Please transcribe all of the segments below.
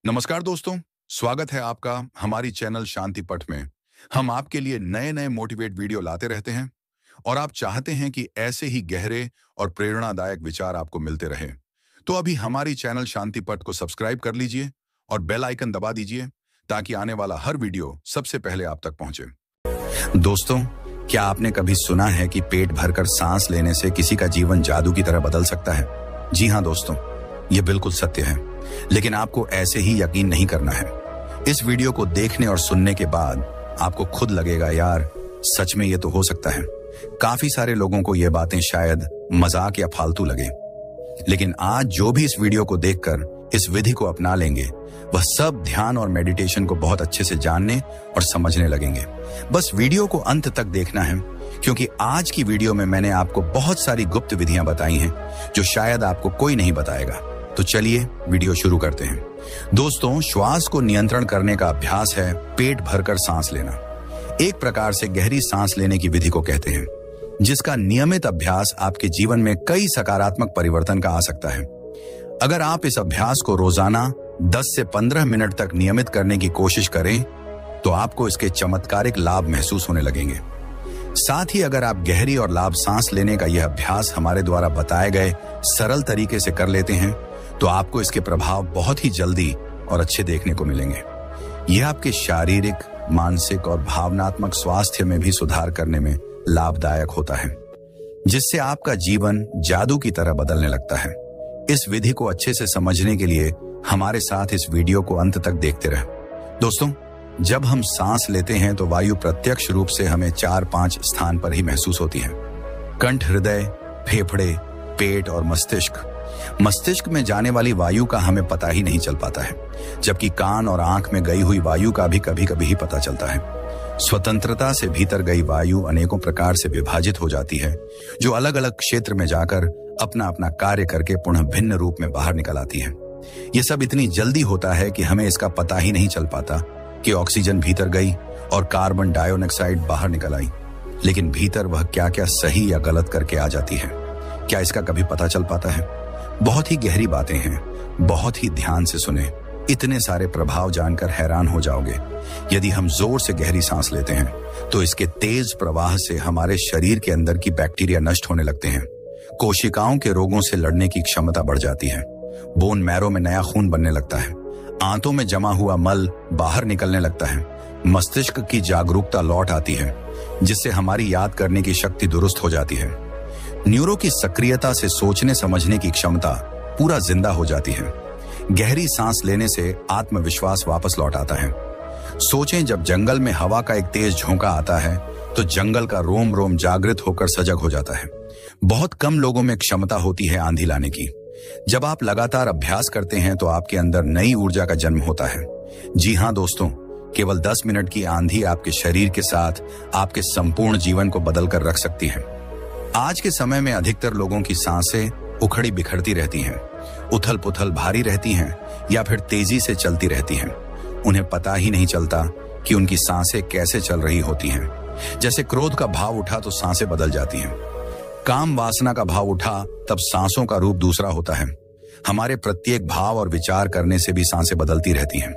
नमस्कार दोस्तों, स्वागत है आपका हमारी चैनल शांति पथ में। हम आपके लिए नए नए मोटिवेट वीडियो लाते रहते हैं और आप चाहते हैं कि ऐसे ही गहरे और प्रेरणादायक विचार आपको मिलते रहे। तो अभी हमारी चैनल शांति पथ को सब्सक्राइब कर लीजिए और बेल आइकन दबा दीजिए ताकि आने वाला हर वीडियो सबसे पहले आप तक पहुंचे। दोस्तों, क्या आपने कभी सुना है कि पेट भरकर सांस लेने से किसी का जीवन जादू की तरह बदल सकता है? जी हाँ दोस्तों, ये बिल्कुल सत्य है, लेकिन आपको ऐसे ही यकीन नहीं करना है। इस वीडियो को देखने और सुनने के बाद आपको खुद लगेगा, यार सच में ये तो हो सकता है। काफी सारे लोगों को ये बातें शायद मजाक या फालतू लगे, लेकिन आज जो भी इस वीडियो को देखकर इस विधि को अपना लेंगे, वह सब ध्यान और मेडिटेशन को बहुत अच्छे से जानने और समझने लगेंगे। बस वीडियो को अंत तक देखना है, क्योंकि आज की वीडियो में मैंने आपको बहुत सारी गुप्त विधियां बताई हैं जो शायद आपको कोई नहीं बताएगा। तो चलिए वीडियो शुरू करते हैं। दोस्तों, श्वास को नियंत्रण करने का अभ्यास है पेट भरकर सांस लेना। एक प्रकार से गहरी सांस लेने की विधि को कहते हैं, जिसका नियमित अभ्यास आपके जीवन में कई सकारात्मक परिवर्तन का आ सकता है। अगर आप इस अभ्यास को रोजाना 10 से 15 मिनट तक नियमित करने की कोशिश करें, तो आपको इसके चमत्कारिक लाभ महसूस होने लगेंगे। साथ ही अगर आप गहरी और लाभ सांस लेने का यह अभ्यास हमारे द्वारा बताए गए सरल तरीके से कर लेते हैं, तो आपको इसके प्रभाव बहुत ही जल्दी और अच्छे देखने को मिलेंगे। यह आपके शारीरिक, मानसिक और भावनात्मक स्वास्थ्य में भी सुधार करने में लाभदायक होता है, जिससे आपका जीवन जादू की तरह बदलने लगता है। इस विधि को अच्छे से समझने के लिए हमारे साथ इस वीडियो को अंत तक देखते रहें। दोस्तों, जब हम सांस लेते हैं तो वायु प्रत्यक्ष रूप से हमें 4-5 स्थान पर ही महसूस होती है: कंठ, हृदय, फेफड़े, पेट और मस्तिष्क। मस्तिष्क में जाने वाली वायु का हमें पता ही नहीं चल पाता है, जबकि कान और आंख में गई हुई वायु का भी कभी कभी ही पता चलता है। स्वतंत्रता से भीतर गई वायु अनेकों प्रकार से विभाजित हो जाती है, जो अलग अलग क्षेत्र में जाकर अपना अपना कार्य करके पुनः भिन्न रूप में बाहर निकल आती है। यह सब इतनी जल्दी होता है कि हमें इसका पता ही नहीं चल पाता कि ऑक्सीजन भीतर गई और कार्बन डाइऑक्साइड बाहर निकल आई, लेकिन भीतर वह क्या क्या सही या गलत करके आ जाती है, क्या इसका कभी पता चल पाता है? बहुत ही गहरी बातें हैं, बहुत ही ध्यान से सुने। इतने सारे प्रभाव जानकर हैरान हो जाओगे। यदि हम जोर से गहरी सांस लेते हैं तो इसके तेज प्रवाह से हमारे शरीर के अंदर की बैक्टीरिया नष्ट होने लगते हैं, कोशिकाओं के रोगों से लड़ने की क्षमता बढ़ जाती है, बोन मैरो में नया खून बनने लगता है, आंतों में जमा हुआ मल बाहर निकलने लगता है, मस्तिष्क की जागरूकता लौट आती है, जिससे हमारी याद करने की शक्ति दुरुस्त हो जाती है। न्यूरो की सक्रियता से सोचने समझने की क्षमता पूरा जिंदा हो जाती है। गहरी सांस लेने से आत्मविश्वास वापस लौट आता है। सोचें, जब जंगल में हवा का एक तेज झोंका आता है तो जंगल का रोम रोम जागृत होकर सजग हो जाता है। बहुत कम लोगों में क्षमता होती है आंधी लाने की। जब आप लगातार अभ्यास करते हैं तो आपके अंदर नई ऊर्जा का जन्म होता है। जी हाँ दोस्तों, केवल 10 मिनट की आंधी आपके शरीर के साथ आपके संपूर्ण जीवन को बदल कर रख सकती है। आज के समय में अधिकतर लोगों की सांसें उखड़ी बिखरती रहती हैं, उथल पुथल भारी रहती हैं या फिर तेजी से चलती रहती हैं। उन्हें पता ही नहीं चलता कि उनकी सांसें कैसे चल रही होती हैं। जैसे क्रोध का भाव उठा तो सांसें बदल जाती हैं, काम वासना का भाव उठा तब सांसों का रूप दूसरा होता है। हमारे प्रत्येक भाव और विचार करने से भी सांसें बदलती रहती हैं।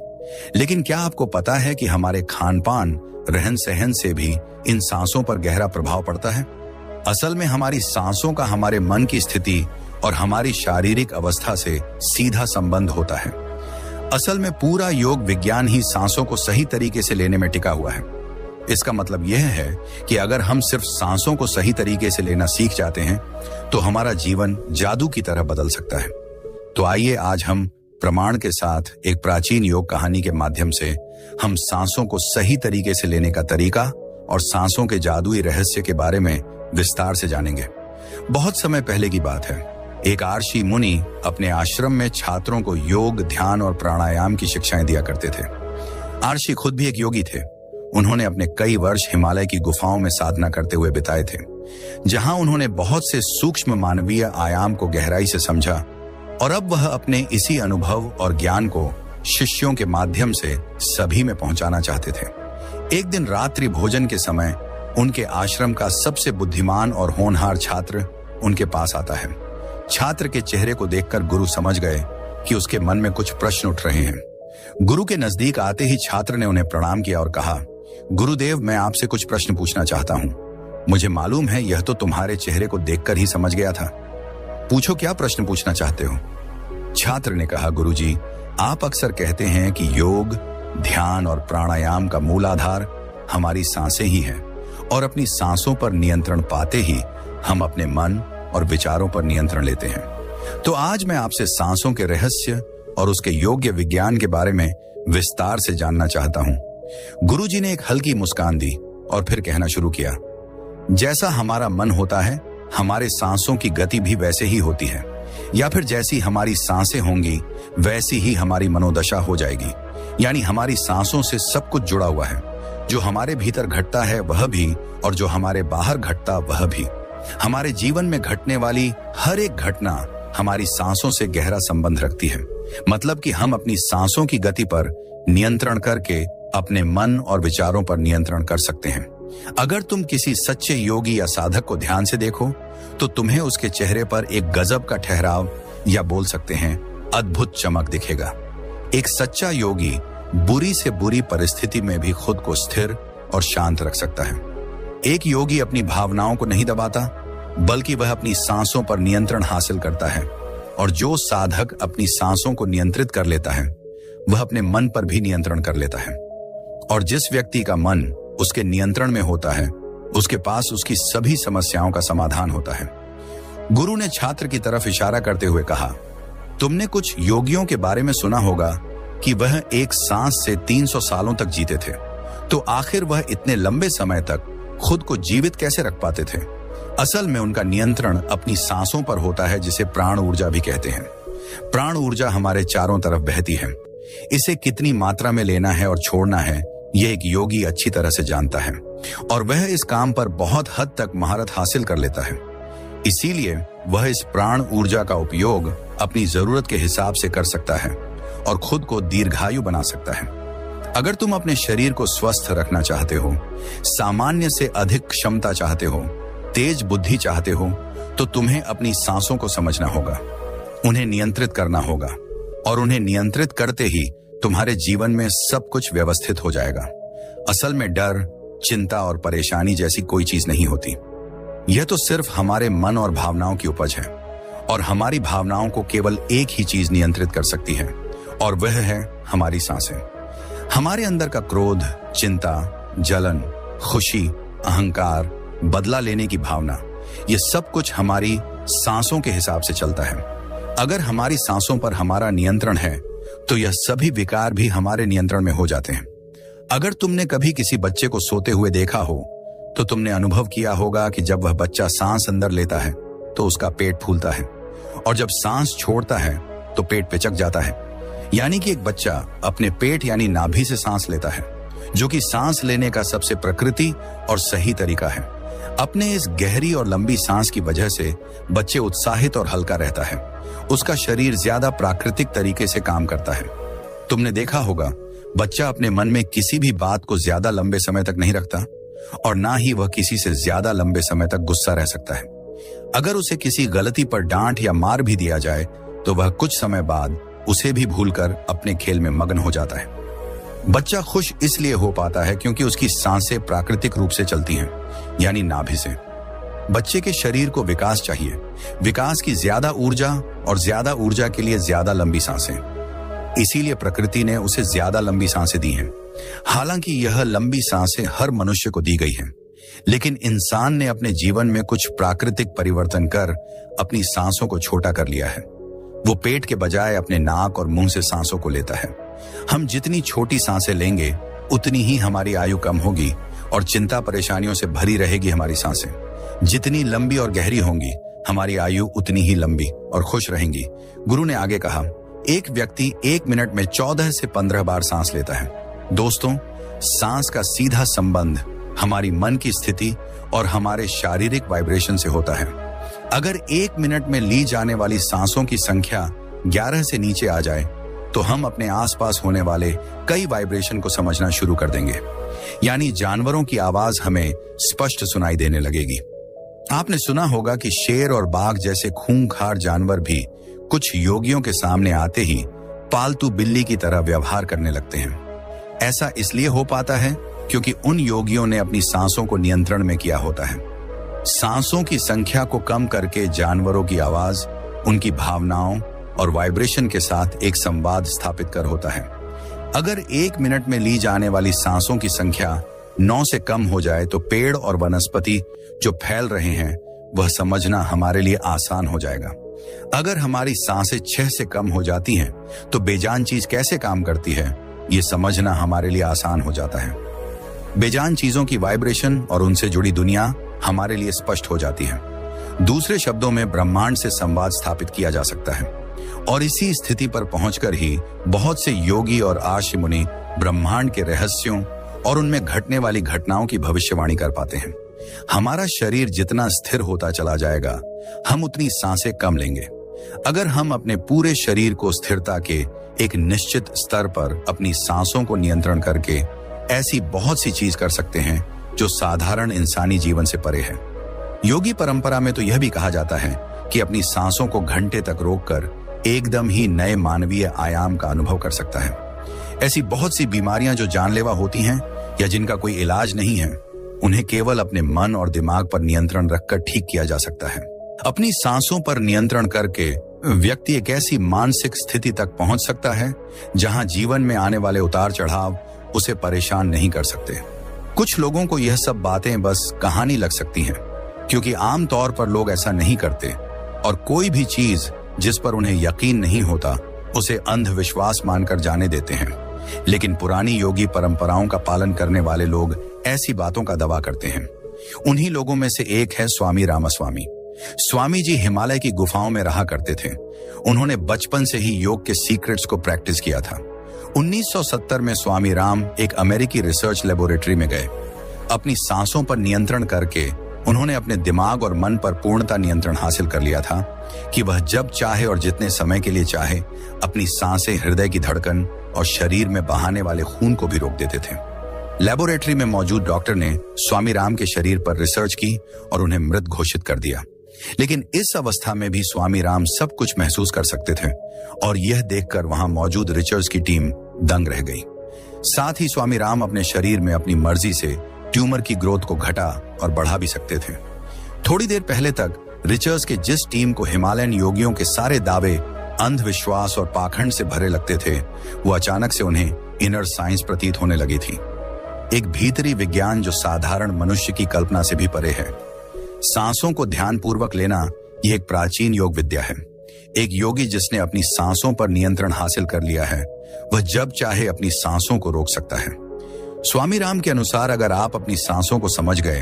लेकिन क्या आपको पता है कि हमारे खान पान, रहन सहन से भी इन सांसों पर गहरा प्रभाव पड़ता है? असल में हमारी सांसों का हमारे मन की स्थिति और हमारी शारीरिक अवस्था से सीधा संबंध होता है। असल में पूरा योग विज्ञान ही सांसों को सही तरीके से लेने में टिका हुआ है। इसका मतलब यह है कि अगर हम सिर्फ सांसों को सही तरीके से लेना सीख जाते हैं तो हमारा जीवन जादू की तरह बदल सकता है। तो आइए आज हम प्रमाण के साथ एक प्राचीन योग कहानी के माध्यम से हम सांसों को सही तरीके से लेने का तरीका और सांसों के जादुई रहस्य के बारे में विस्तार से जानेंगे। बहुत समय पहले की बात है, एक आर्षि मुनि अपने आश्रम में छात्रों को योग, ध्यान और प्राणायाम की शिक्षाएं दिया करते थे। आर्षि खुद भी एक योगी थे। उन्होंने अपने कई वर्ष हिमालय की गुफाओं में साधना करते हुए बिताए थे, जहां उन्होंने बहुत से सूक्ष्म मानवीय आयाम को गहराई से समझा और अब वह अपने इसी अनुभव और ज्ञान को शिष्यों के माध्यम से सभी में पहुंचाना चाहते थे। एक दिन रात्रि भोजन के समय उनके आश्रम का सबसे बुद्धिमान और होनहार छात्र उनके पास आता है। छात्र के चेहरे को देखकर गुरु समझ गए कि उसके मन में कुछ प्रश्न उठ रहे हैं। गुरु के नजदीक आते ही छात्र ने उन्हें प्रणाम किया और कहा, गुरुदेव, मैं आपसे कुछ प्रश्न पूछना चाहता हूं। मुझे मालूम है यह तो तुम्हारे चेहरे को देखकर ही समझ गया था। पूछो, क्या प्रश्न पूछना चाहते हो? छात्र ने कहा, गुरुजी, आप अक्सर कहते हैं कि योग, ध्यान और प्राणायाम का मूल आधार हमारी सांसें ही है और अपनी सांसों पर नियंत्रण पाते ही हम अपने मन और विचारों पर नियंत्रण लेते हैं। तो आज मैं आपसे सांसों के रहस्य और उसके योग्य विज्ञान के बारे में विस्तार से जानना चाहता हूं। गुरुजी ने एक हल्की मुस्कान दी और फिर कहना शुरू किया, जैसा हमारा मन होता है, हमारे सांसों की गति भी वैसे ही होती है, या फिर जैसी हमारी सांसें होंगी वैसी ही हमारी मनोदशा हो जाएगी। यानी हमारी सांसों से सब कुछ जुड़ा हुआ है। जो हमारे भीतर घटता है वह भी, और जो हमारे बाहर घटता वह भी। हमारे जीवन में घटने वाली हर एक घटना हमारी सांसों से गहरा संबंध रखती है। मतलब कि हम अपनी सांसों की गति पर नियंत्रण करके अपने मन और विचारों पर नियंत्रण कर सकते हैं। अगर तुम किसी सच्चे योगी या साधक को ध्यान से देखो तो तुम्हें उसके चेहरे पर एक गजब का ठहराव या बोल सकते हैं अद्भुत चमक दिखेगा। एक सच्चा योगी बुरी से बुरी परिस्थिति में भी खुद को स्थिर और शांत रख सकता है। एक योगी अपनी भावनाओं को नहीं दबाता, बल्कि वह अपनी सांसों पर नियंत्रण हासिल करता है। और जो साधक अपनी सांसों को नियंत्रित कर लेता है वह अपने मन पर भी नियंत्रण कर लेता है। और जिस व्यक्ति का मन उसके नियंत्रण में होता है उसके पास उसकी सभी समस्याओं का समाधान होता है। गुरु ने छात्र की तरफ इशारा करते हुए कहा, तुमने कुछ योगियों के बारे में सुना होगा कि वह एक सांस से 300 सालों तक जीते थे। तो आखिर वह इतने लंबे समय तक खुद को जीवित कैसे रख पाते थे? असल में उनका नियंत्रण अपनी सांसों पर होता है, जिसे प्राण ऊर्जा भी कहते हैं। प्राण ऊर्जा हमारे चारों तरफ बहती है। इसे कितनी मात्रा में लेना है और छोड़ना है, यह एक योगी अच्छी तरह से जानता है और वह इस काम पर बहुत हद तक महारत हासिल कर लेता है। इसीलिए वह इस प्राण ऊर्जा का उपयोग अपनी जरूरत के हिसाब से कर सकता है और खुद को दीर्घायु बना सकता है। अगर तुम अपने शरीर को स्वस्थ रखना चाहते हो, सामान्य से अधिक क्षमता चाहते हो, तेज बुद्धि चाहते हो, तो तुम्हें अपनी सांसों को समझना होगा, उन्हें नियंत्रित करना होगा। और उन्हें नियंत्रित करते ही तुम्हारे जीवन में सब कुछ व्यवस्थित हो जाएगा। असल में डर, चिंता और परेशानी जैसी कोई चीज नहीं होती। यह तो सिर्फ हमारे मन और भावनाओं की उपज है और हमारी भावनाओं को केवल एक ही चीज नियंत्रित कर सकती है और वह है हमारी सांसें। हमारे अंदर का क्रोध, चिंता, जलन, खुशी, अहंकार, बदला लेने की भावना, यह सब कुछ हमारी सांसों के हिसाब से चलता है। अगर हमारी सांसों पर हमारा नियंत्रण है तो यह सभी विकार भी हमारे नियंत्रण में हो जाते हैं। अगर तुमने कभी किसी बच्चे को सोते हुए देखा हो तो तुमने अनुभव किया होगा कि जब वह बच्चा सांस अंदर लेता है तो उसका पेट फूलता है और जब सांस छोड़ता है तो पेट पिचक जाता है। यानी कि एक बच्चा अपने पेट यानी नाभि से सांस लेता है, जो कि सांस लेने का सबसे प्रकृति और सही तरीका है। अपने इस गहरी और लंबी सांस की वजह से बच्चे उत्साहित और हल्का रहता है। उसका शरीर ज्यादा प्राकृतिक तरीके से काम करता है। तुमने देखा होगा बच्चा अपने मन में किसी भी बात को ज्यादा लंबे समय तक नहीं रखता और ना ही वह किसी से ज्यादा लंबे समय तक गुस्सा रह सकता है। अगर उसे किसी गलती पर डांट या मार भी दिया जाए तो वह कुछ समय बाद उसे भी भूलकर अपने खेल में मग्न हो जाता है। बच्चा खुश इसलिए हो पाता है क्योंकि उसकी सांसें प्राकृतिक रूप से चलती हैं, यानी नाभि से। बच्चे के शरीर को विकास चाहिए, विकास की ज्यादा ऊर्जा और ज्यादा ऊर्जा के लिए ज्यादा लंबी सांसें। इसीलिए प्रकृति ने उसे ज्यादा लंबी सांसें दी हैं। हालांकि यह लंबी सांसें हर मनुष्य को दी गई हैं, लेकिन इंसान ने अपने जीवन में कुछ प्राकृतिक परिवर्तन कर अपनी सांसों को छोटा कर लिया है। वो पेट के बजाय अपने नाक और मुंह से सांसों को लेता है। हम जितनी छोटी सांसें लेंगे उतनी ही हमारी आयु कम होगी और चिंता परेशानियों से भरी रहेगी हमारी सांसें। जितनी लंबी और गहरी होंगी हमारी आयु उतनी ही लंबी और खुश रहेंगी। गुरु ने आगे कहा, एक व्यक्ति 1 मिनट में 14 से 15 बार सांस लेता है। दोस्तों, सांस का सीधा संबंध हमारी मन की स्थिति और हमारे शारीरिक वाइब्रेशन से होता है। अगर 1 मिनट में ली जाने वाली सांसों की संख्या 11 से नीचे आ जाए तो हम अपने आसपास होने वाले कई वाइब्रेशन को समझना शुरू कर देंगे। यानी जानवरों की आवाज हमें स्पष्ट सुनाई देने लगेगी। आपने सुना होगा कि शेर और बाघ जैसे खूंखार जानवर भी कुछ योगियों के सामने आते ही पालतू बिल्ली की तरह व्यवहार करने लगते हैं। ऐसा इसलिए हो पाता है क्योंकि उन योगियों ने अपनी सांसों को नियंत्रण में किया होता है। सांसों की संख्या को कम करके जानवरों की आवाज, उनकी भावनाओं और वाइब्रेशन के साथ एक संवाद स्थापित कर होता है। अगर 1 मिनट में ली जाने वाली सांसों की संख्या 9 से कम हो जाए तो पेड़ और वनस्पति जो फैल रहे हैं वह समझना हमारे लिए आसान हो जाएगा। अगर हमारी सांसें 6 से कम हो जाती हैं तो बेजान चीज कैसे काम करती है ये समझना हमारे लिए आसान हो जाता है। बेजान चीजों की वाइब्रेशन और उनसे जुड़ी दुनिया हमारे लिए स्पष्ट हो जाती है। दूसरे शब्दों में ब्रह्मांड से संवाद स्थापित किया जा सकता है और इसी स्थिति पर पहुंचकर ही बहुत से योगी और आर्ष मुनि ब्रह्मांड के रहस्यों और उनमें घटने वाली घटनाओं की भविष्यवाणी कर पाते हैं। हमारा शरीर जितना स्थिर होता चला जाएगा हम उतनी सांसें कम लेंगे। अगर हम अपने पूरे शरीर को स्थिरता के एक निश्चित स्तर पर अपनी सांसों को नियंत्रण करके ऐसी बहुत सी चीज कर सकते हैं जो साधारण इंसानी जीवन से परे है। योगी परंपरा में तो यह भी कहा जाता है कि अपनी सांसों को घंटे तक रोककर एकदम ही नए मानवीय आयाम का अनुभव कर सकता है। ऐसी बहुत सी बीमारियां जो जानलेवा होती हैं या जिनका कोई इलाज नहीं है, उन्हें केवल अपने मन और दिमाग पर नियंत्रण रखकर ठीक किया जा सकता है। अपनी सांसों पर नियंत्रण करके व्यक्ति एक ऐसी मानसिक स्थिति तक पहुंच सकता है जहां जीवन में आने वाले उतार चढ़ाव उसे परेशान नहीं कर सकते। कुछ लोगों को यह सब बातें बस कहानी लग सकती हैं, क्योंकि आमतौर पर लोग ऐसा नहीं करते और कोई भी चीज जिस पर उन्हें यकीन नहीं होता उसे अंधविश्वास मानकर जाने देते हैं। लेकिन पुरानी योगी परंपराओं का पालन करने वाले लोग ऐसी बातों का दावा करते हैं। उन्हीं लोगों में से एक है स्वामी रामास्वामी। स्वामी जी हिमालय की गुफाओं में रहा करते थे। उन्होंने बचपन से ही योग के सीक्रेट्स को प्रैक्टिस किया था। 1970 में स्वामी राम एक अमेरिकी रिसर्च लेबोरेटरी में गए। अपनी सांसों पर नियंत्रण करके उन्होंने अपने दिमाग और मन पर पूर्णता नियंत्रण हासिल कर लिया था कि वह जब चाहे और जितने समय के लिए चाहे अपनी सांसें, हृदय की धड़कन और शरीर में बहाने वाले खून को भी रोक देते थे। लेबोरेटरी में मौजूद डॉक्टर ने स्वामी राम के शरीर पर रिसर्च की और उन्हें मृत घोषित कर दिया। लेकिन इस अवस्था में भी स्वामी राम सब कुछ महसूस कर सकते थे और यह देखकर वहां मौजूद रिसर्च की टीम दंग रह गई। साथ ही स्वामी राम अपने शरीर में अपनी मर्जी से ट्यूमर की ग्रोथ को घटा और बढ़ा भी सकते थे। थोड़ी देर पहले तक रिचर्स के जिस टीम को हिमालयन योगियों के सारे दावे अंधविश्वास और पाखंड से भरे लगते थे, वो अचानक से उन्हें इनर साइंस प्रतीत होने लगी थी। एक भीतरी विज्ञान जो साधारण मनुष्य की कल्पना से भी परे है। सांसों को ध्यानपूर्वक लेना यह एक प्राचीन योग विद्या है। एक योगी जिसने अपनी सांसों पर नियंत्रण हासिल कर लिया है, वह जब चाहे अपनी सांसों को रोक सकता है। स्वामी राम के अनुसार अगर आप अपनी सांसों को समझ गए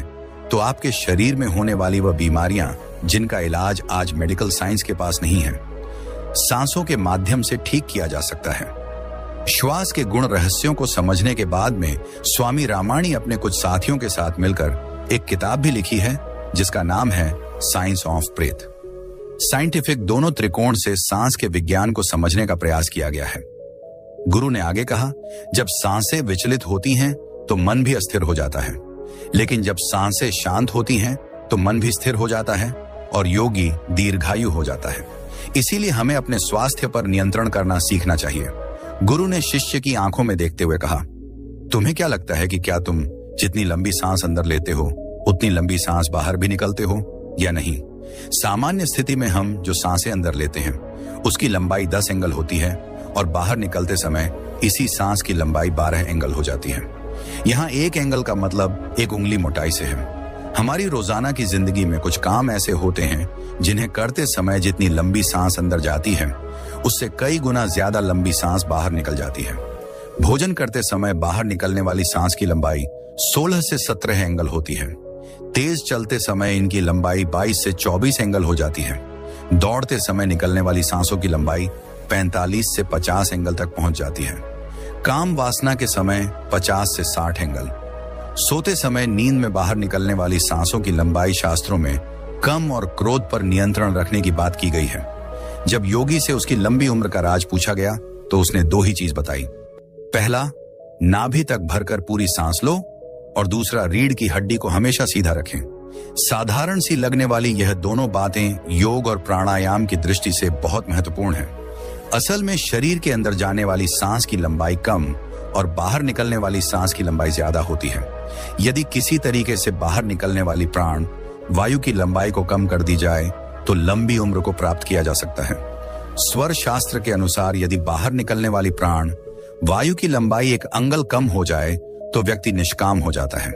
तो आपके शरीर में होने वाली वह बीमारियां जिनका इलाज आज मेडिकल साइंस के पास नहीं है, सांसों के माध्यम से ठीक किया जा सकता है। श्वास के गुण रहस्यों को समझने के बाद में स्वामी रामाणी अपने कुछ साथियों के साथ मिलकर एक किताब भी लिखी है जिसका नाम है साइंस ऑफ ब्रेथ। साइंटिफिक दोनों त्रिकोण से सांस के विज्ञान को समझने का प्रयास किया गया है। गुरु ने आगे कहा, जब सांसें विचलित होती हैं तो मन भी अस्थिर हो जाता है, लेकिन जब सांसें शांत होती हैं तो मन भी स्थिर हो जाता है और योगी दीर्घायु हो जाता है। इसीलिए हमें अपने स्वास्थ्य पर नियंत्रण करना सीखना चाहिए। गुरु ने शिष्य की आंखों में देखते हुए कहा, तुम्हें क्या लगता है कि क्या तुम जितनी लंबी सांस अंदर लेते हो उतनी लंबी सांस बाहर भी निकलते हो या नहीं? सामान्य स्थिति में हम जो सांसें अंदर लेते हैं उसकी लंबाई 10 एंगल होती है और बाहर निकलते समय इसी सांस की लंबाई 12 एंगल हो जाती है। यहाँ 1 एंगल का मतलब 1 उंगली मोटाई से है। हमारी रोजाना की जिंदगी में कुछ काम ऐसे होते हैं जिन्हें करते समय जितनी लंबी सांस अंदर जाती है उससे कई गुना ज्यादा लंबी सांस बाहर निकल जाती है। भोजन करते समय बाहर निकलने वाली सांस की लंबाई 16 से 17 एंगल होती है। तेज चलते समय इनकी लंबाई 22 से 24 एंगल हो जाती है। दौड़ते समय निकलने वाली सांसों की लंबाई 45 से 50 एंगल तक पहुंच जाती है। काम वासना के समय 50 से 60 एंगल। सोते समय नींद में बाहर निकलने वाली सांसों की लंबाई शास्त्रों में कम और क्रोध पर नियंत्रण रखने की बात की गई है। जब योगी से उसकी लंबी उम्र का राज पूछा गया तो उसने 2 ही चीज बताई। पहला, नाभि तक भरकर पूरी सांस लो और दूसरा, रीढ़ की हड्डी को हमेशा सीधा रखें। साधारण सी लगने वाली यह दोनों बातें योग और प्राणायाम की दृष्टि से बहुत महत्वपूर्ण है। असल में शरीर के अंदर जाने वाली सांस की लंबाई कम और बाहर निकलने वाली सांस की लंबाई ज्यादा होती है। यदि किसी तरीके से बाहर निकलने वाली प्राण वायु की लंबाई को कम कर दी जाए तो लंबी उम्र को प्राप्त किया जा सकता है। स्वर शास्त्र के अनुसार यदि बाहर निकलने वाली प्राण वायु की लंबाई 1 अंगल कम हो जाए तो व्यक्ति निष्काम हो जाता है,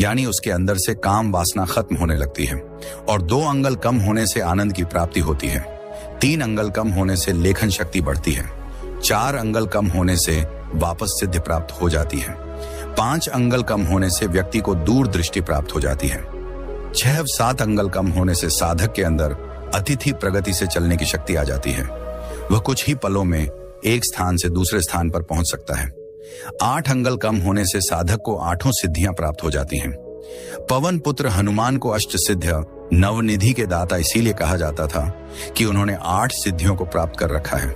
यानी उसके अंदर से काम वासना खत्म होने लगती है। और 2 अंगल कम होने से आनंद की प्राप्ति होती है। 3 अंगल कम होने से लेखन शक्ति बढ़ती है। 4 अंगल कम होने से वापस सिद्धि प्राप्त हो जाती है। 5 अंगल कम होने से व्यक्ति को दूर दृष्टि प्राप्त हो जाती है। 6-7 अंगल कम होने से साधक के अंदर अतिथि प्रगति से चलने की शक्ति आ जाती है। वह कुछ ही पलों में एक स्थान से दूसरे स्थान पर पहुंच सकता है। 8 अंगल कम होने से साधक को 8 सिद्धियां प्राप्त हो जाती हैं। पवन पुत्र हनुमान को अष्ट सिद्ध नवनिधि के दाता इसीलिए कहा जाता था कि उन्होंने 8 सिद्धियों को प्राप्त कर रखा है।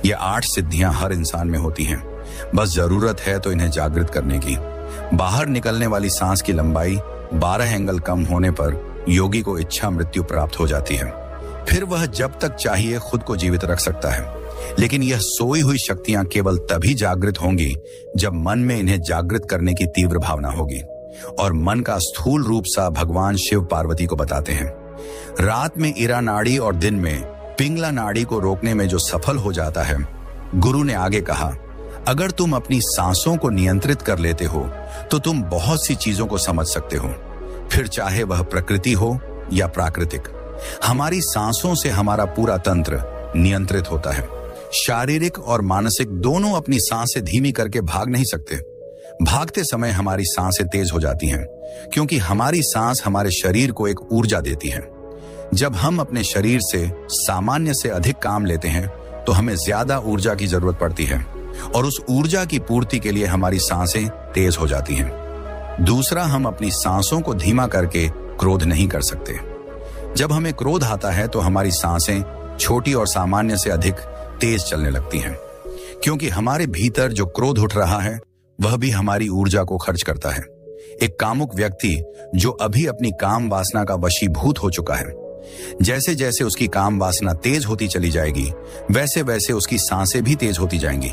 ये 8 सिद्धियां हर इंसान में होती हैं, बस जरूरत है तो इन्हें जागृत करने की। बाहर निकलने वाली सांस की लंबाई 12 एंगल कम होने पर योगी को इच्छा मृत्यु प्राप्त हो जाती है। फिर वह जब तक चाहिए खुद को जीवित रख सकता है, लेकिन यह सोई हुई शक्तियां केवल तभी जागृत होंगी जब मन में इन्हें जागृत करने की तीव्र भावना होगी। और मन का स्थूल रूप सा भगवान शिव पार्वती को बताते हैं। रात में इरा नाड़ी और दिन में पिंगला नाड़ी को रोकने में जो सफल हो जाता है, गुरु ने आगे कहा, अगर तुम अपनी सांसों को नियंत्रित कर लेते हो तो तुम बहुत सी चीजों को समझ सकते हो, फिर चाहे वह प्रकृति हो या प्राकृतिक। हमारी सांसों से हमारा पूरा तंत्र नियंत्रित होता है। शारीरिक और मानसिक दोनों अपनी सांसें धीमी करके भाग नहीं सकते। भागते समय हमारी सांसें तेज हो जाती हैं, क्योंकि हमारी सांस हमारे शरीर को एक ऊर्जा देती है। जब हम अपने शरीर से सामान्य से अधिक काम लेते हैं तो हमें ज्यादा ऊर्जा की जरूरत पड़ती है, और उस ऊर्जा की पूर्ति के लिए हमारी सांसें तेज हो जाती हैं। दूसरा, हम अपनी सांसों को धीमा करके क्रोध नहीं कर सकते। जब हमें क्रोध आता है तो हमारी सांसें छोटी और सामान्य से अधिक तेज चलने लगती हैं, क्योंकि हमारे भीतर जो क्रोध उठ रहा है वह भी हमारी ऊर्जा को खर्च करता है। एक कामुक व्यक्ति जो अभी अपनी काम वासना का वशीभूत हो चुका है, जैसे जैसे उसकी काम वासना तेज होती चली जाएगी वैसे वैसे उसकी सांसें भी तेज होती जाएंगी।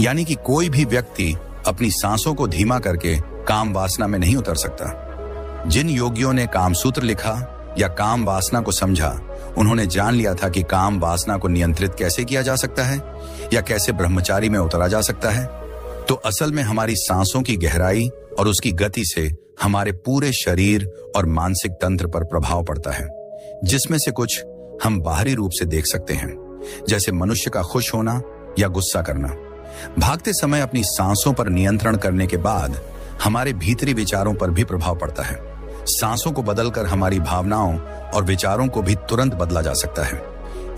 यानी कि कोई भी व्यक्ति अपनी सांसों को धीमा करके काम वासना में नहीं उतर सकता। जिन योगियों ने कामसूत्र लिखा या काम वासना को समझा, उन्होंने जान लिया था कि काम वासना को नियंत्रित कैसे किया जा सकता है या कैसे ब्रह्मचारी में उतरा जा सकता है। तो असल में हमारी सांसों की गहराई और उसकी गति से हमारे पूरे शरीर और मानसिक तंत्र पर प्रभाव पड़ता है, जिसमें से कुछ हम बाहरी रूप से देख सकते हैं, जैसे मनुष्य का खुश होना या गुस्सा करना। भागते समय अपनी सांसों पर नियंत्रण करने के बाद हमारे भीतरी विचारों पर भी प्रभाव पड़ता है। सांसों को बदलकर हमारी भावनाओं और विचारों को भी तुरंत बदला जा सकता है।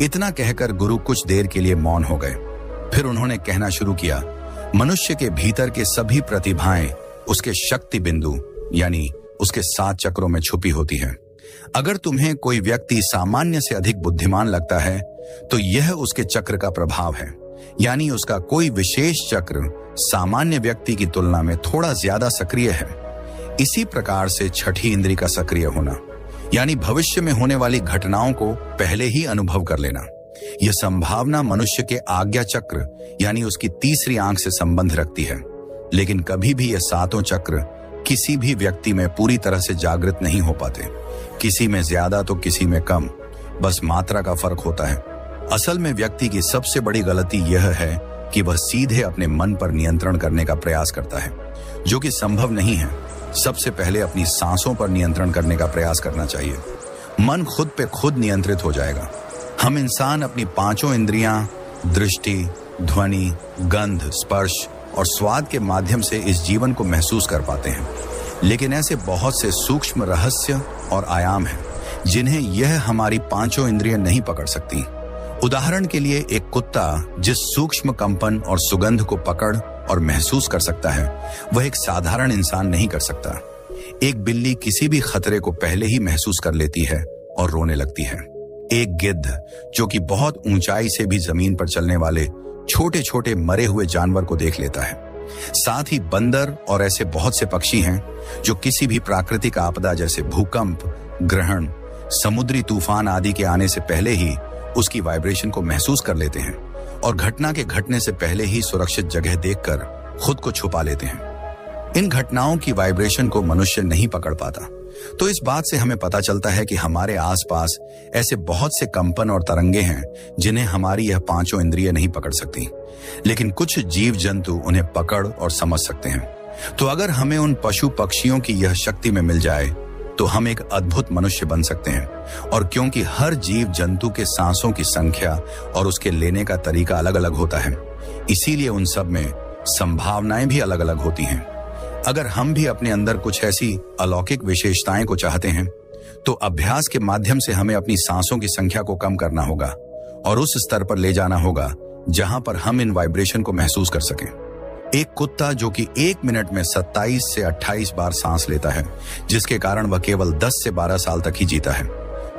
इतना कहकर गुरु कुछ देर के लिए मौन हो गए। फिर उन्होंने कहना शुरू किया, मनुष्य के भीतर के सभी प्रतिभाएं उसके शक्ति बिंदु यानी उसके 7 चक्रों में छुपी होती है। अगर तुम्हें कोई व्यक्ति सामान्य से अधिक बुद्धिमान लगता है तो यह उसके चक्र का प्रभाव है, यानी उसका कोई विशेष चक्र सामान्य व्यक्ति की तुलना में थोड़ा ज्यादा सक्रिय है। इसी प्रकार से छठी इंद्री का सक्रिय होना, यानी भविष्य में होने वाली घटनाओं को पहले ही अनुभव कर लेना, यह संभावना मनुष्य के आज्ञा चक्र यानी उसकी तीसरी आंख से संबंध रखती है। लेकिन कभी भी ये 7 चक्र किसी भी व्यक्ति में पूरी तरह से जागृत नहीं हो पाते। किसी में ज्यादा तो किसी में कम, बस मात्रा का फर्क होता है। असल में व्यक्ति की सबसे बड़ी गलती यह है कि वह सीधे अपने मन पर नियंत्रण करने का प्रयास करता है, जो कि संभव नहीं है। सबसे पहले अपनी सांसों पर नियंत्रण करने का प्रयास करना चाहिए। मन खुद पे खुद नियंत्रित हो जाएगा। हम इंसान अपनी 5 इंद्रियां दृष्टि, ध्वनि, गंध, स्पर्श और स्वाद के माध्यम से इस जीवन को महसूस कर पाते हैं। लेकिन ऐसे बहुत से सूक्ष्म रहस्य और आयाम हैं जिन्हें यह हमारी 5 इंद्रियां नहीं पकड़ सकती। उदाहरण के लिए, एक कुत्ता जिस सूक्ष्म कंपन और सुगंध को पकड़ और महसूस कर सकता है, वह एक साधारण इंसान नहीं कर सकता। एक बिल्ली किसी भी खतरे को पहले ही महसूस कर लेती है और रोने लगती है। एक गिद्ध जो कि बहुत ऊंचाई से भी जमीन पर चलने वाले छोटे छोटे मरे हुए जानवर को देख लेता है। साथ ही बंदर और ऐसे बहुत से पक्षी हैं जो किसी भी प्राकृतिक आपदा जैसे भूकंप, ग्रहण, समुद्री तूफान आदि के आने से पहले ही उसकी वाइब्रेशन को महसूस कर लेते हैं। और घटना के घटने से पहले ही सुरक्षित जगह देखकर खुद को छुपा लेते हैं। इन घटनाओं की वाइब्रेशन को मनुष्य नहीं पकड़ पाता, तो इस बात से हमें पता चलता है कि हमारे आसपास ऐसे बहुत से कंपन और तरंगे हैं जिन्हें हमारी यह पांचों इंद्रियां नहीं पकड़ सकती, लेकिन कुछ जीव जंतु उन्हें पकड़ और समझ सकते हैं। तो अगर हमें उन पशु पक्षियों की यह शक्ति में मिल जाए तो हम एक अद्भुत मनुष्य बन सकते हैं। और क्योंकि हर जीव जंतु के सांसों की संख्या और उसके लेने का तरीका अलग अलग होता है, इसीलिए उन सब में संभावनाएं भी अलग अलग होती हैं। अगर हम भी अपने अंदर कुछ ऐसी अलौकिक विशेषताएं को चाहते हैं तो अभ्यास के माध्यम से हमें अपनी सांसों की संख्या को कम करना होगा और उस स्तर पर ले जाना होगा जहां पर हम इन वाइब्रेशन को महसूस कर सकें। एक कुत्ता जो कि 1 मिनट में 27 से 28 बार सांस लेता है, जिसके कारण वह केवल 10 से 12 साल तक ही जीता है,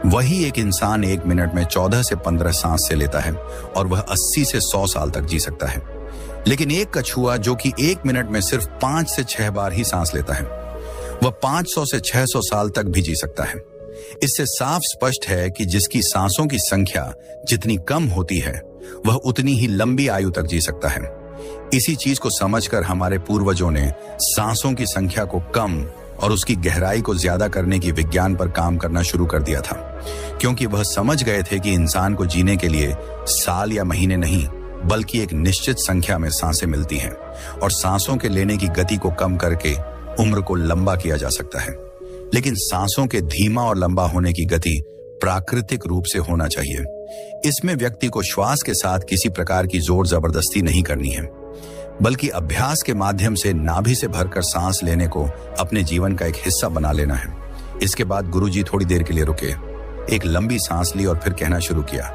वही एक इंसान 1 मिनट में 14 से 15 सांस से लेता है और वह 80 से 100 साल तक जी सकता है। लेकिन एक कछुआ जो कि 1 मिनट में सिर्फ 5 से 6 बार ही सांस लेता है, वह 500 से 600 साल तक भी जी सकता है। इससे साफ स्पष्ट है कि जिसकी सांसों की संख्या जितनी कम होती है वह उतनी ही लंबी आयु तक जी सकता है। इसी चीज को समझकर हमारे पूर्वजों ने सांसों की संख्या को कम और उसकी गहराई को ज्यादा करने की विज्ञान पर काम करना शुरू कर दिया था, क्योंकि वह समझ गए थे कि इंसान को जीने के लिए साल या महीने नहीं बल्कि एक निश्चित संख्या में सांसें मिलती हैं और सांसों के लेने की गति को कम करके उम्र को लंबा किया जा सकता है। लेकिन सांसों के धीमा और लंबा होने की गति प्राकृतिक रूप से होना चाहिए। इसमें व्यक्ति को श्वास के साथ किसी प्रकार की जोर जबरदस्ती नहीं करनी है, बल्कि अभ्यास के माध्यम से नाभि से भरकर सांस लेने को अपने जीवन का एक हिस्सा बना लेना है। इसके बाद गुरुजी थोड़ी देर के लिए रुके, एक लंबी सांस ली और फिर कहना शुरू किया।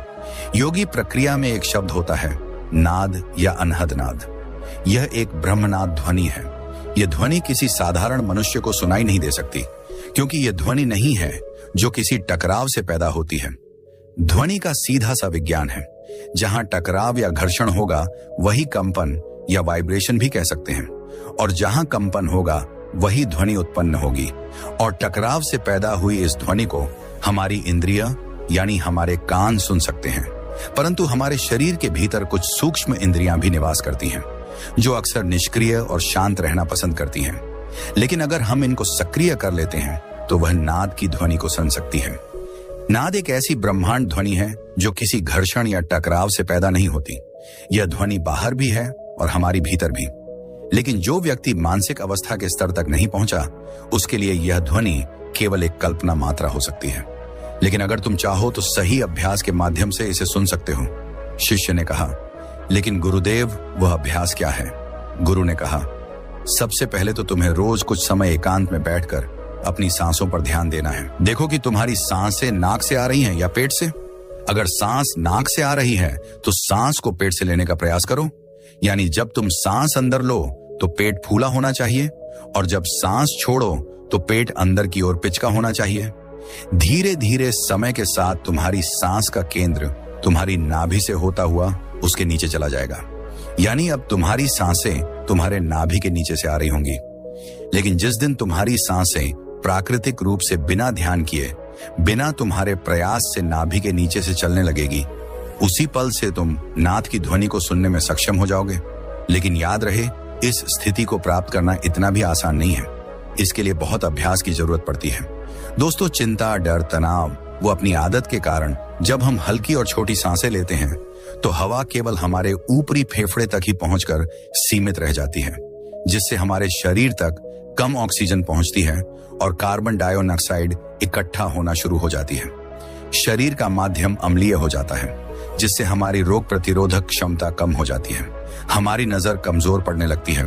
योगी प्रक्रिया में एक शब्द होता है नाद या अनहद नाद। यह एक ब्रह्मनाद ध्वनि है। यह ध्वनि किसी साधारण मनुष्य को सुनाई नहीं दे सकती, क्योंकि यह ध्वनि नहीं है जो किसी टकराव से पैदा होती है। ध्वनि का सीधा सा विज्ञान है। जहां टकराव या घर्षण होगा वही कंपन या वाइब्रेशन भी कह सकते हैं, और जहां कंपन होगा वही ध्वनि उत्पन्न होगी। और टकराव से पैदा हुई इस ध्वनि को हमारी इंद्रियां यानी हमारे कान सुन सकते हैं, परंतु हमारे शरीर के भीतर कुछ सूक्ष्म इंद्रियां भी निवास करती हैं, जो अक्सर निष्क्रिय और शांत रहना पसंद करती हैं। लेकिन अगर हम इनको सक्रिय कर लेते हैं तो वह नाद की ध्वनि को सुन सकती है। नाद एक ऐसी ब्रह्मांड ध्वनि है जो किसी घर्षण या टकराव से पैदा नहीं होती। यह ध्वनि बाहर भी है और हमारी भीतर भी। लेकिन जो व्यक्ति मानसिक अवस्था के स्तर तक नहीं पहुंचा, उसके लिए यह ध्वनि केवल एक कल्पना मात्रा हो सकती है। लेकिन अगर तुम चाहो तो सही अभ्यास के माध्यम से इसे सुन सकते हो। शिष्य ने कहा, लेकिन गुरुदेव वह अभ्यास क्या है? गुरु ने कहा, सबसे पहले तो तुम्हें रोज कुछ समय एकांत में बैठकर अपनी सांसों पर ध्यान देना है। देखो कि तुम्हारी सांसें नाक से आ रही हैं या पेट से। अगर सांस नाक से आ रही है तो सांस को पेट से लेने का प्रयास करो। यानी जब तुम सांस अंदर लो तो पेट फूला होना चाहिए, और जब सांस छोड़ो तो पेट अंदर की ओर पिचका होना चाहिए। धीरे धीरे समय के साथ तुम्हारी सांस का केंद्र तुम्हारी नाभि से होता हुआ उसके नीचे चला जाएगा। यानी अब तुम्हारी सांसें तुम्हारे नाभि के नीचे से आ रही होंगी। लेकिन जिस दिन तुम्हारी सांसें प्राकृतिक रूप से बिना ध्यान किए, बिना तुम्हारे प्रयास से नाभि के नीचे से चलने लगेगी, उसी पल से तुम नाद की ध्वनि को सुनने में सक्षम हो जाओगे। लेकिन याद रहे, इस स्थिति को प्राप्त करना इतना भी आसान नहीं है। इसके लिए बहुत अभ्यास की जरूरत पड़ती है। दोस्तों, चिंता, डर, तनाव, वो अपनी आदत के कारण जब हम हल्की और छोटी सांसें लेते हैं तो हवा केवल हमारे ऊपरी फेफड़े तक ही पहुंचकर सीमित रह जाती है, जिससे हमारे शरीर तक कम ऑक्सीजन पहुंचती है और कार्बन डाइऑक्साइड इकट्ठा होना शुरू हो जाती है। शरीर का माध्यम अम्लीय हो जाता है, जिससे हमारी रोग प्रतिरोधक क्षमता कम हो जाती है। हमारी नजर कमजोर पड़ने लगती है,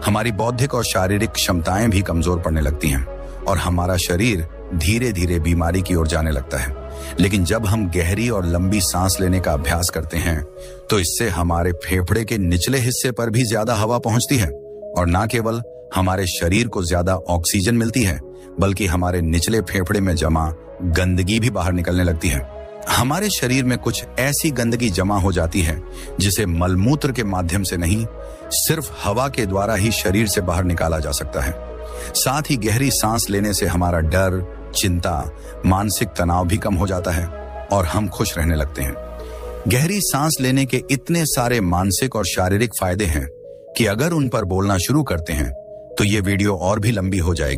हमारी बौद्धिक और शारीरिक क्षमताएं भी कमजोर पड़ने लगती हैं और हमारा शरीर धीरे धीरे बीमारी की ओर जाने लगता है। लेकिन जब हम गहरी और लंबी सांस लेने का अभ्यास करते हैं तो इससे हमारे फेफड़े के निचले हिस्से पर भी ज्यादा हवा पहुंचती है, और न केवल हमारे शरीर को ज्यादा ऑक्सीजन मिलती है, बल्कि हमारे निचले फेफड़े में जमा गंदगी भी बाहर निकलने लगती है। हमारे शरीर में कुछ ऐसी गंदगी जमा हो जाती है जिसे मलमूत्र के माध्यम से नहीं, सिर्फ हवा के द्वारा ही शरीर से बाहर निकाला जा सकता है। साथ ही गहरी सांस लेने से हमारा डर, चिंता, मानसिक तनाव भी कम हो जाता है और हम खुश रहने लगते हैं। गहरी सांस लेने के इतने सारे मानसिक और शारीरिक फायदे हैं कि अगर उन पर बोलना शुरू करते हैं तो ये वीडियो और भी लंबी हो जाएगी।